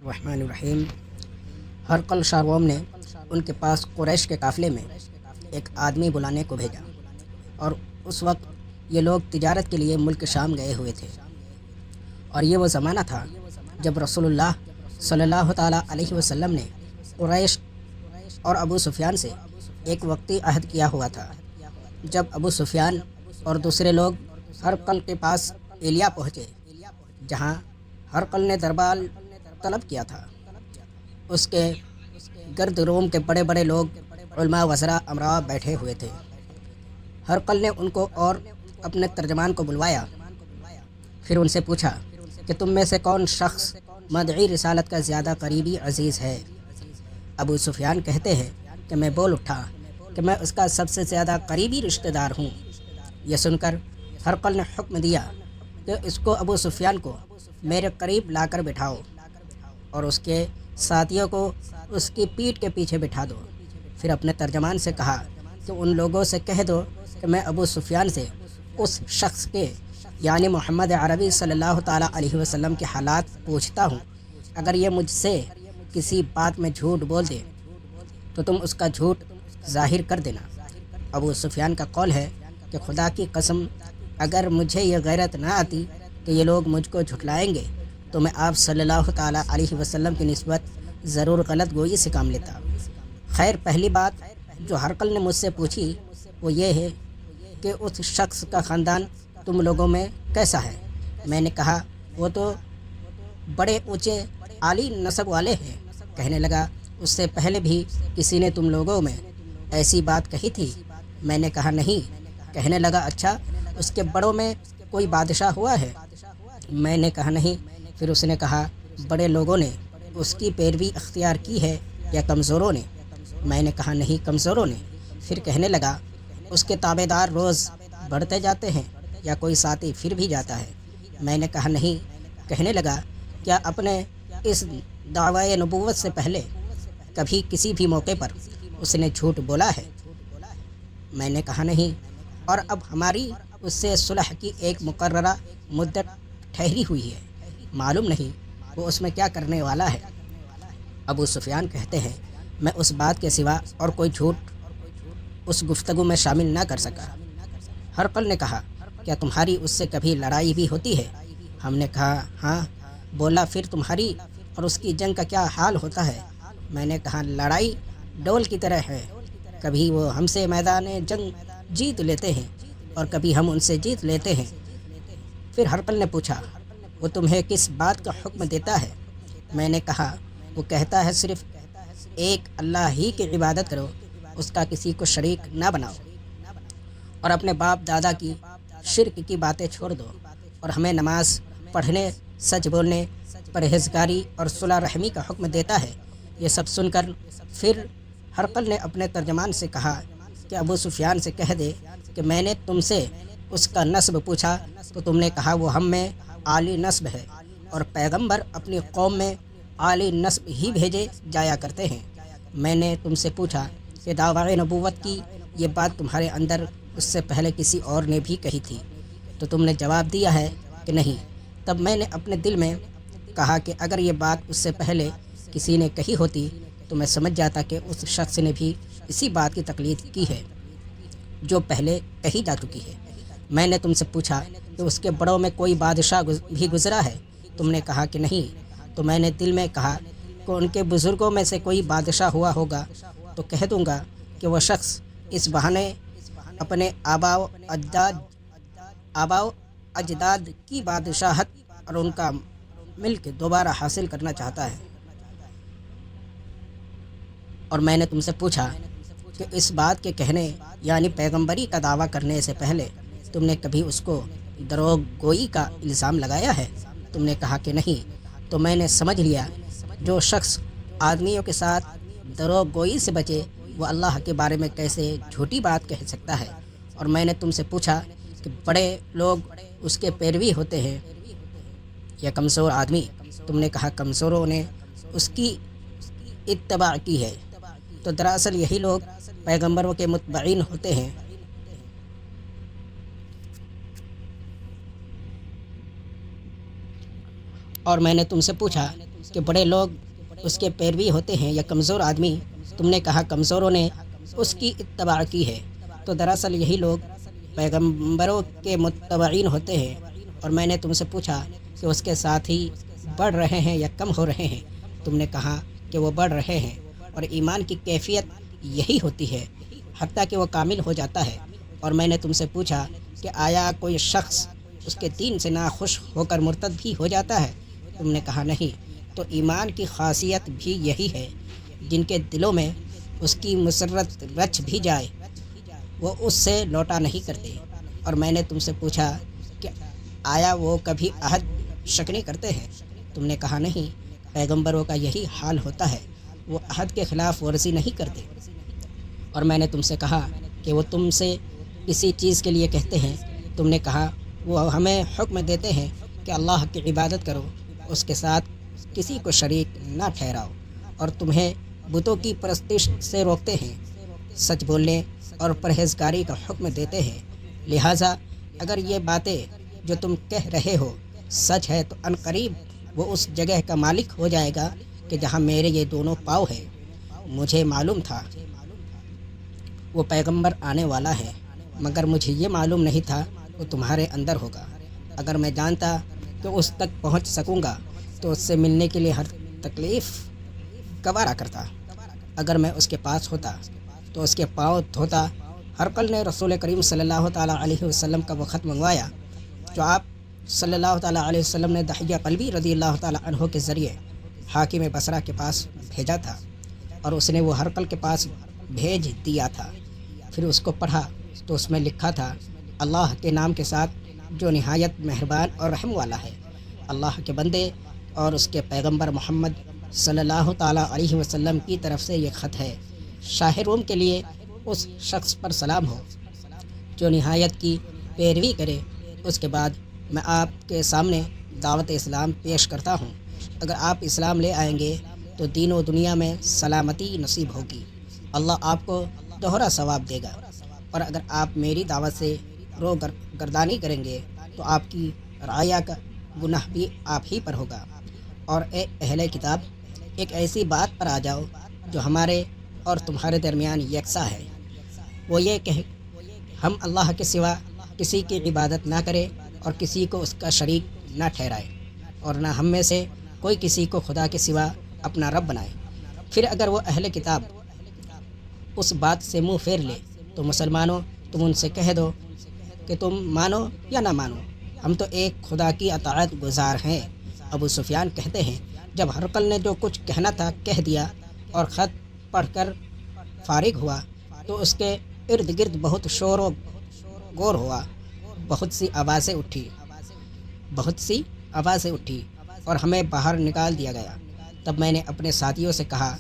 الرحمن الرحیم۔ ہرقل شاروم نے ان کے پاس قریش کے قافلے میں ایک آدمی بلانے کو بھیجا، اور اس وقت یہ لوگ تجارت کے لیے ملک شام گئے ہوئے تھے، اور یہ وہ زمانہ تھا جب رسول اللہ صلی اللہ تعالیٰ علیہ وسلم نے قریش اور ابو سفیان سے ایک وقتی عہد کیا ہوا تھا۔ جب ابو سفیان اور دوسرے لوگ ہرقل کے پاس ایلیا پہنچے، جہاں ہرقل نے دربار طلب کیا تھا، اس کے گرد روم کے بڑے بڑے لوگ، علماء، وزراء، امراء بیٹھے ہوئے تھے۔ ہرقل نے ان کو اور اپنے ترجمان کو بلوایا، پھر ان سے پوچھا کہ تم میں سے کون شخص مدعی رسالت کا زیادہ قریبی عزیز ہے؟ ابو سفیان کہتے ہیں کہ میں بول اٹھا کہ میں اس کا سب سے زیادہ قریبی رشتہ دار ہوں۔ یہ سن کر ہرقل نے حکم دیا کہ اس کو، ابو سفیان کو، میرے قریب لا کر بٹھاؤ، اور اس کے ساتھیوں کو اس کی پیٹھ کے پیچھے بٹھا دو۔ پھر اپنے ترجمان سے کہا کہ ان لوگوں سے کہہ دو کہ میں ابو سفیان سے اس شخص کے، یعنی محمد عربی صلی اللہ تعالیٰ علیہ وسلم کے حالات پوچھتا ہوں۔ اگر یہ مجھ سے کسی بات میں جھوٹ بول دے تو تم اس کا جھوٹ ظاہر کر دینا۔ ابو سفیان کا قول ہے کہ خدا کی قسم، اگر مجھے یہ غیرت نہ آتی کہ یہ لوگ مجھ کو جھٹلائیں گے تو میں آپ صلی اللہ تعالیٰ علیہ وسلم کی نسبت ضرور غلط گوئی سے کام لیتا۔ خیر، پہلی بات جو ہرقل نے مجھ سے پوچھی وہ یہ ہے کہ اس شخص کا خاندان تم لوگوں میں کیسا ہے؟ میں نے کہا وہ تو بڑے اونچے عالی نسب والے ہیں۔ کہنے لگا اس سے پہلے بھی کسی نے تم لوگوں میں ایسی بات کہی تھی؟ میں نے کہا نہیں۔ کہنے لگا اچھا، اس کے بڑوں میں کوئی بادشاہ ہوا ہے؟ میں نے کہا نہیں۔ پھر اس نے کہا بڑے لوگوں نے اس کی پیروی اختیار کی ہے یا کمزوروں نے؟ میں نے کہا نہیں، کمزوروں نے۔ پھر کہنے لگا اس کے تابع دار روز بڑھتے جاتے ہیں یا کوئی ساتھی پھر بھی جاتا ہے؟ میں نے کہا نہیں۔ کہنے لگا کیا اپنے اس دعوی نبوت سے پہلے کبھی کسی بھی موقع پر اس نے جھوٹ بولا ہے؟ میں نے کہا نہیں۔ اور اب ہماری اس سے صلح کی ایک مقررہ مدت ٹھہری ہوئی ہے، معلوم نہیں وہ اس میں کیا کرنے والا ہے۔ ابو سفیان کہتے ہیں میں اس بات کے سوا اور کوئی جھوٹ اس گفتگو میں شامل نہ کر سکا۔ ہرقل نے کہا کیا تمہاری اس سے کبھی لڑائی بھی ہوتی ہے؟ ہم نے کہا ہاں۔ بولا پھر تمہاری اور اس کی جنگ کا کیا حال ہوتا ہے؟ میں نے کہا لڑائی ڈول کی طرح ہے، کبھی وہ ہم سے میدان جنگ جیت لیتے ہیں اور کبھی ہم ان سے جیت لیتے ہیں۔ پھر ہرقل نے پوچھا وہ تمہیں کس بات کا حکم دیتا ہے؟ میں نے کہا وہ کہتا ہے صرف ایک اللہ ہی کی عبادت کرو، اس کا کسی کو شریک نہ بناؤ، اور اپنے باپ دادا کی شرک کی باتیں چھوڑ دو، اور ہمیں نماز پڑھنے، سچ بولنے، پرہیزگاری اور صلح رحمی کا حکم دیتا ہے۔ یہ سب سن کر پھر ہرقل نے اپنے ترجمان سے کہا کہ ابو سفیان سے کہہ دے کہ میں نے تم سے اس کا نسب پوچھا تو تم نے کہا وہ ہم میں عالی نسب ہے، اور پیغمبر اپنی قوم میں عالی نسب ہی بھیجے جایا کرتے ہیں۔ میں نے تم سے پوچھا کہ دعوی نبوت کی یہ بات تمہارے اندر اس سے پہلے کسی اور نے بھی کہی تھی؟ تو تم نے جواب دیا ہے کہ نہیں۔ تب میں نے اپنے دل میں کہا کہ اگر یہ بات اس سے پہلے کسی نے کہی ہوتی تو میں سمجھ جاتا کہ اس شخص نے بھی اسی بات کی تقلید کی ہے جو پہلے کہی جا چکی ہے۔ میں نے تم سے پوچھا کہ اس کے بڑوں میں کوئی بادشاہ بھی گزرا ہے؟ تم نے کہا کہ نہیں۔ تو میں نے دل میں کہا کہ ان کے بزرگوں میں سے کوئی بادشاہ ہوا ہوگا تو کہہ دوں گا کہ وہ شخص اس بہانے اپنے آباء و اجداد کی بادشاہت اور ان کا ملک دوبارہ حاصل کرنا چاہتا ہے۔ اور میں نے تم سے پوچھا کہ اس بات کے کہنے، یعنی پیغمبری کا دعویٰ کرنے سے پہلے تم نے کبھی اس کو دروغ گوئی کا الزام لگایا ہے؟ تم نے کہا کہ نہیں۔ تو میں نے سمجھ لیا جو شخص آدمیوں کے ساتھ دروغ گوئی سے بچے وہ اللہ کے بارے میں کیسے جھوٹی بات کہہ سکتا ہے۔ اور میں نے تم سے پوچھا کہ بڑے لوگ اس کے پیروی ہوتے ہیں یا کمزور آدمی؟ تم نے کہا کمزوروں نے اس کی اتباع کی ہے۔ تو دراصل یہی لوگ پیغمبروں کے متبعین ہوتے ہیں۔ اور میں نے تم سے پوچھا کہ بڑے لوگ اس کے پیروی ہوتے ہیں یا کمزور آدمی؟ تم نے کہا کمزوروں نے اس کی اتباع کی ہے، تو دراصل یہی لوگ پیغمبروں کے متبعین ہوتے ہیں۔ اور میں نے تم سے پوچھا کہ اس کے ساتھی بڑھ رہے ہیں یا کم ہو رہے ہیں؟ تم نے کہا کہ وہ بڑھ رہے ہیں، اور ایمان کی کیفیت یہی ہوتی ہے حتیٰ کہ وہ کامل ہو جاتا ہے۔ اور میں نے تم سے پوچھا کہ آیا کوئی شخص اس کے دین سے ناخوش ہو کر مرتد بھی ہو جاتا ہے؟ تم نے کہا نہیں۔ تو ایمان کی خاصیت بھی یہی ہے، جن کے دلوں میں اس کی مسرت رچ بھی جائے وہ اس سے لوٹا نہیں کرتے۔ اور میں نے تم سے پوچھا کہ آیا وہ کبھی عہد شکنی کرتے ہیں؟ تم نے کہا نہیں۔ پیغمبروں کا یہی حال ہوتا ہے، وہ عہد کے خلاف ورزی نہیں کرتے۔ اور میں نے تم سے کہا کہ وہ تم سے کسی چیز کے لیے کہتے ہیں؟ تم نے کہا وہ ہمیں حکم دیتے ہیں کہ اللہ کی عبادت کرو، اس کے ساتھ کسی کو شریک نہ ٹھہراؤ، اور تمہیں بتوں کی پرستش سے روکتے ہیں، سچ بولنے اور پرہیزگاری کا حکم دیتے ہیں۔ لہٰذا اگر یہ باتیں جو تم کہہ رہے ہو سچ ہے تو ان قریب وہ اس جگہ کا مالک ہو جائے گا کہ جہاں میرے یہ دونوں پاؤں ہیں۔ مجھے معلوم تھا وہ پیغمبر آنے والا ہے، مگر مجھے یہ معلوم نہیں تھا وہ تمہارے اندر ہوگا۔ اگر میں جانتا کہ اس تک پہنچ سکوں گا تو اس سے ملنے کے لیے ہر تکلیف گوارا کرتا۔ اگر میں اس کے پاس ہوتا تو اس کے پاؤں دھوتا۔ ہرقل نے رسول کریم صلی اللہ تعالیٰ علیہ وسلم کا وہ خط منگوایا جو آپ صلی اللہ تعالیٰ علیہ وسلم نے دحیہ قلبی رضی اللہ تعالیٰ عنہ کے ذریعے حاکم بصرہ کے پاس بھیجا تھا، اور اس نے وہ ہرقل کے پاس بھیج دیا تھا۔ پھر اس کو پڑھا تو اس میں لکھا تھا، اللہ کے نام کے ساتھ جو نہایت مہربان اور رحم والا ہے۔ اللہ کے بندے اور اس کے پیغمبر محمد صلی اللہ تعالیٰ علیہ وسلم کی طرف سے یہ خط ہے۔ شاہ روم کے لیے اس شخص پر سلام ہو جو نہایت کی پیروی کرے۔ اس کے بعد میں آپ کے سامنے دعوت اسلام پیش کرتا ہوں۔ اگر آپ اسلام لے آئیں گے تو دین و دنیا میں سلامتی نصیب ہوگی، اللہ آپ کو دوہرا ثواب دے گا۔ اور اگر آپ میری دعوت سے گردانی کریں گے تو آپ کی رعایا کا گناہ بھی آپ ہی پر ہوگا۔ اور اے اہل کتاب، ایک ایسی بات پر آ جاؤ جو ہمارے اور تمہارے درمیان یکساں ہے، وہ یہ کہ ہم اللہ کے سوا کسی کی عبادت نہ کریں اور کسی کو اس کا شریک نہ ٹھہرائے، اور نہ ہم میں سے کوئی کسی کو خدا کے سوا اپنا رب بنائے۔ پھر اگر وہ اہل کتاب اس بات سے منہ پھیر لے تو مسلمانوں تم ان سے کہہ دو کہ تم مانو یا نہ مانو، ہم تو ایک خدا کی اطاعت گزار ہیں۔ ابو سفیان کہتے ہیں، جب ہرقل نے جو کچھ کہنا تھا کہہ دیا اور خط پڑھ کر فارغ ہوا تو اس کے ارد گرد بہت شور و غور ہوا، بہت سی آوازیں اٹھی اور ہمیں باہر نکال دیا گیا۔ تب میں نے اپنے ساتھیوں سے کہا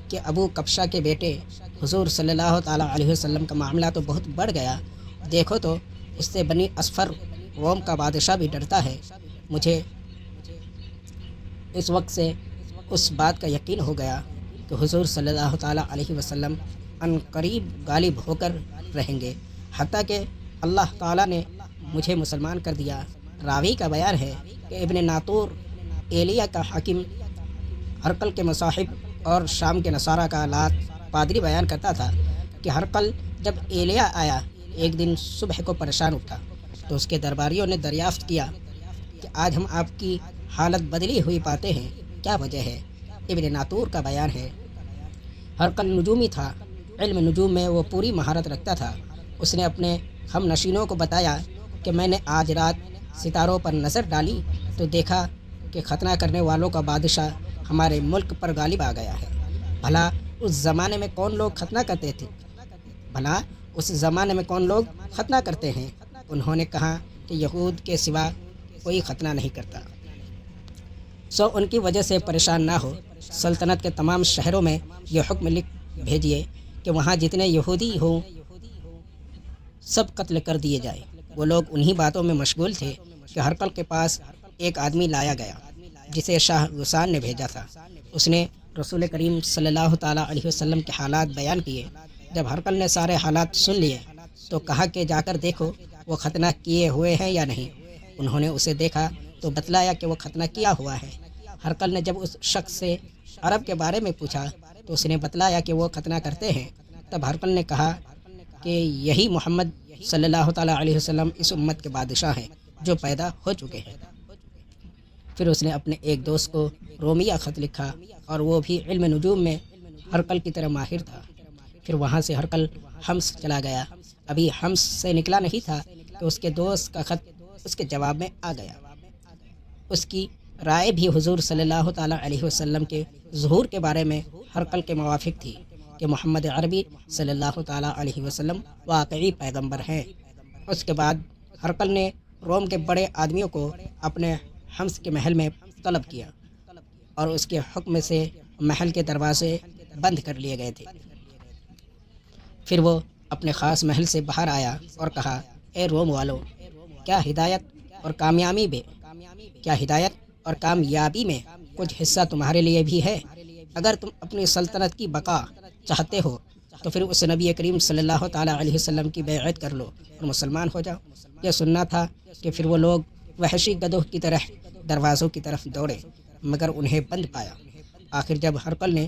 کہ ابو کبشہ کے بیٹے حضور صلی اللہ تعالیٰ علیہ وسلم کا معاملہ تو بہت بڑھ گیا، دیکھو تو اس سے بنی اصفر روم کا بادشاہ بھی ڈرتا ہے۔ مجھے اس وقت سے اس بات کا یقین ہو گیا کہ حضور صلی اللہ تعالیٰ علیہ وسلم ان قریب غالب ہو کر رہیں گے، حتیٰ کہ اللہ تعالیٰ نے مجھے مسلمان کر دیا۔ راوی کا بیان ہے کہ ابن ناطور ایلیا کا حاکم ہرقل کے مصاحب اور شام کے نصارہ کا لات پادری بیان کرتا تھا کہ ہرقل جب ایلیا آیا ایک دن صبح کو پریشان اٹھا تو اس کے درباریوں نے دریافت کیا کہ آج ہم آپ کی حالت بدلی ہوئی پاتے ہیں، کیا وجہ ہے؟ ابن ناطور کا بیان ہے، ہرقل نجومی تھا، علم نجوم میں وہ پوری مہارت رکھتا تھا۔ اس نے اپنے ہم نشینوں کو بتایا کہ میں نے آج رات ستاروں پر نظر ڈالی تو دیکھا کہ ختنہ کرنے والوں کا بادشاہ ہمارے ملک پر غالب آ گیا ہے۔ بھلا اس زمانے میں کون لوگ ختنہ کرتے ہیں؟ انہوں نے کہا کہ یہود کے سوا کوئی ختنہ نہیں کرتا۔ سو ان کی وجہ سے پریشان نہ ہو، سلطنت کے تمام شہروں میں یہ حکم لکھ بھیجیے کہ وہاں جتنے یہودی ہوں سب قتل کر دیے جائیں۔ وہ لوگ انہی باتوں میں مشغول تھے کہ ہرقل کے پاس ایک آدمی لایا گیا جسے شاہ غسان نے بھیجا تھا۔ اس نے رسول کریم صلی اللہ تعالیٰ علیہ وسلم کے حالات بیان کیے۔ جب ہرقل نے سارے حالات سن لیے تو کہا کہ جا کر دیکھو وہ ختنہ کیے ہوئے ہیں یا نہیں۔ انہوں نے اسے دیکھا تو بتلایا کہ وہ ختنہ کیا ہوا ہے۔ ہرقل نے جب اس شخص سے عرب کے بارے میں پوچھا تو اس نے بتلایا کہ وہ ختنہ کرتے ہیں۔ تب ہرقل نے کہا کہ یہی محمد صلی اللہ تعالیٰ علیہ وسلم اس امت کے بادشاہ ہیں جو پیدا ہو چکے ہیں۔ پھر اس نے اپنے ایک دوست کو رومیہ خط لکھا اور وہ بھی علم نجوم میں ہرقل کی طرح ماہر تھا۔ پھر وہاں سے ہرقل حمص چلا گیا۔ ابھی حمص سے نکلا نہیں تھا کہ اس کے دوست کا خط اس کے جواب میں آ گیا۔ اس کی رائے بھی حضور صلی اللہ تعالیٰ علیہ وسلم کے ظہور کے بارے میں ہرقل کے موافق تھی کہ محمد عربی صلی اللہ تعالیٰ علیہ وسلم واقعی پیغمبر ہیں۔ اس کے بعد ہرقل نے روم کے بڑے آدمیوں کو اپنے حمص کے محل میں طلب کیا اور اس کے حکم سے محل کے دروازے بند کر لیے گئے تھے۔ پھر وہ اپنے خاص محل سے باہر آیا اور کہا، اے روم والو، کیا ہدایت اور کامیابی میں کچھ حصہ تمہارے لیے بھی ہے؟ اگر تم اپنی سلطنت کی بقا چاہتے ہو تو پھر اس نبی کریم صلی اللہ تعالیٰ علیہ وسلم کی بیعت کر لو اور مسلمان ہو جاؤ۔ یہ سننا تھا کہ پھر وہ لوگ وحشی گدھوں کی طرح دروازوں کی طرف دوڑے مگر انہیں بند پایا۔ آخر جب ہرقل نے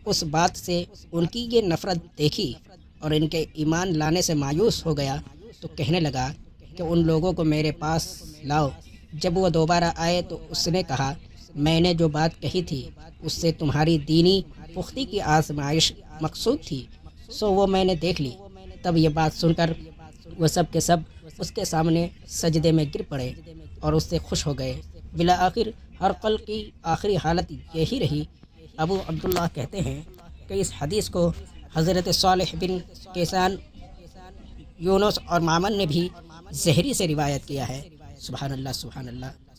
اس بات سے ان کی یہ نفرت دیکھی اور ان کے ایمان لانے سے مایوس ہو گیا تو کہنے لگا کہ ان لوگوں کو میرے پاس لاؤ۔ جب وہ دوبارہ آئے تو اس نے کہا، میں نے جو بات کہی تھی اس سے تمہاری دینی پختی کی آزمائش مقصود تھی، سو وہ میں نے دیکھ لی۔ تب یہ بات سن کر وہ سب کے سب اس کے سامنے سجدے میں گر پڑے اور اس سے خوش ہو گئے۔ بالآخر ہرقل کی آخری حالت یہی رہی۔ ابو عبداللہ کہتے ہیں کہ اس حدیث کو حضرت صالح بن کیسان، یونس اور معمر نے بھی زہری سے روایت کیا ہے۔ سبحان اللہ، سبحان اللہ۔